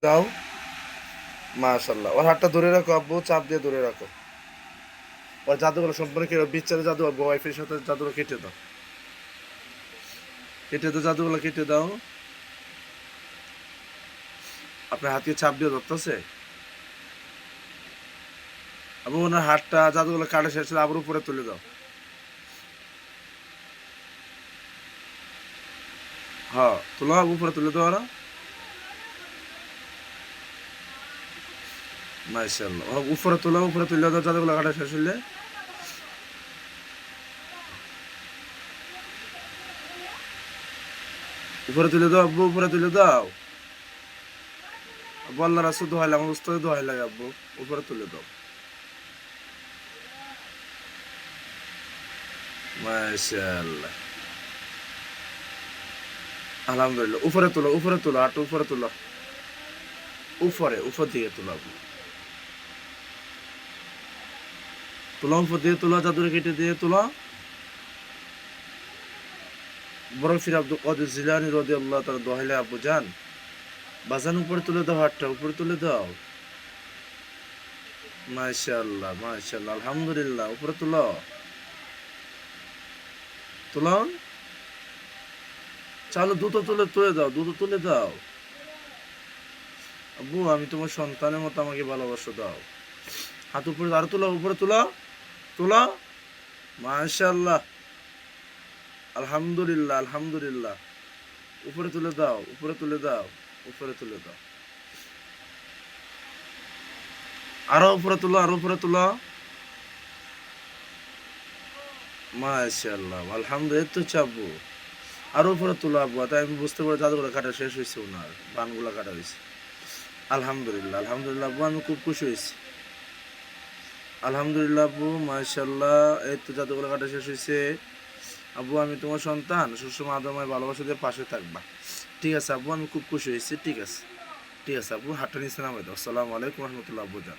দাও। মাশাল্লাহ, ওর হাতটা ধরে রাখো আব্বু, চাপ দিয়ে ধরে রাখো। ওর জাদুগুলো সম্পূর্ণ কেটে, বিচ্ছারে জাদু, ওয়াইফের সাথে জাদুগুলো কেটে দাও, কেটে দাও, জাদুগুলো কেটে দাও। আপনার হাতকে চাপ দিয়ে ধরতেছে আবু, ওনার হাতটা জাদুগুলো কাটা শেষ হলে আবার উপরে তুলে দাও। হ্যাঁ, তুলো, উপরে তুলে দাও আরো। মাশাআল্লাহ, উপরে তুলো, উপরে তুলে দাও জাদুগুলো কাটা শেষ হলে। উপরে তুলে দাও আব্বু, উপরে তুলে দাও। আব্বু আল্লাহ রাসূল দোহাই লাগে, আমার উস্তাদের দোহাই লাগে আব্বু, উপরে তুলে দাও। মাশাআল্লাহ, আলহামদুলিল্লাহ। উপরে তুলো, উপরে তুলো, হাঁটু উপরে তুলো, উপরে, উপর দিকে তুলো আব্বু, তুলো, উপর দিয়ে তুলো, জাদুরে কেটে দিয়ে তুলো। বড় ফির আব্দুল কাদের জিলানী রাদিয়াল্লাহু তাআলা দোহাই লাগে আব্বু জান, বাজান উপরে তুলে দাও, হাতটা উপরে তুলে দাও। মাশাআল্লাহ, মাশাআল্লাহ, আলহামদুলিল্লাহ। উপরে তুলো, তুলো, চালু দ্রুত তুলে তুলে দাও, দ্রুত তুলে দাও। আব্বু আমি তোমার সন্তানের মতো, আমাকে ভালোবাসা দাও। হাত উপরে, আরো তুলো, উপরে তুলো, তুলো। মাশাআল্লাহ, আলহামদুলিল্লাহ, আলহামদুলিল্লাহ। উপরে তুলে দাও, উপরে তুলে দাও, উপরে তুলে দাও। আরো উপরে তুলো, আরো উপরে তুলো। মাশাআল্লাহ, আলহামদুলিল্লাহ। এই তো চাবু, আরো উপরে তুলো আব্বু, তাই আমি বুঝতে পারি জাদুগুলো কাটা শেষ হয়েছে, ওনার বানগুলো কাটা হয়েছে। আলহামদুলিল্লাহ, আলহামদুলিল্লাহ আব্বু, আমি খুব খুশি হয়েছি। আলহামদুলিল্লাহ আব্বু, মাশাআল্লাহ। এই তো জাদুগুলো কাটা শেষ হয়েছে। আব্বু আমি তোমার সন্তান, সবসময় আদরময় ভালোবাসা দিয়ে পাশে থাকবা। ঠিক আছে আব্বু, আমি খুব খুশি হয়েছি। ঠিক আছে, ঠিক আছে আব্বু, হাতটা নিচে নামাই দাও। আসসালামু আলাইকুম রহমতুল্লাহ আব্বু জান।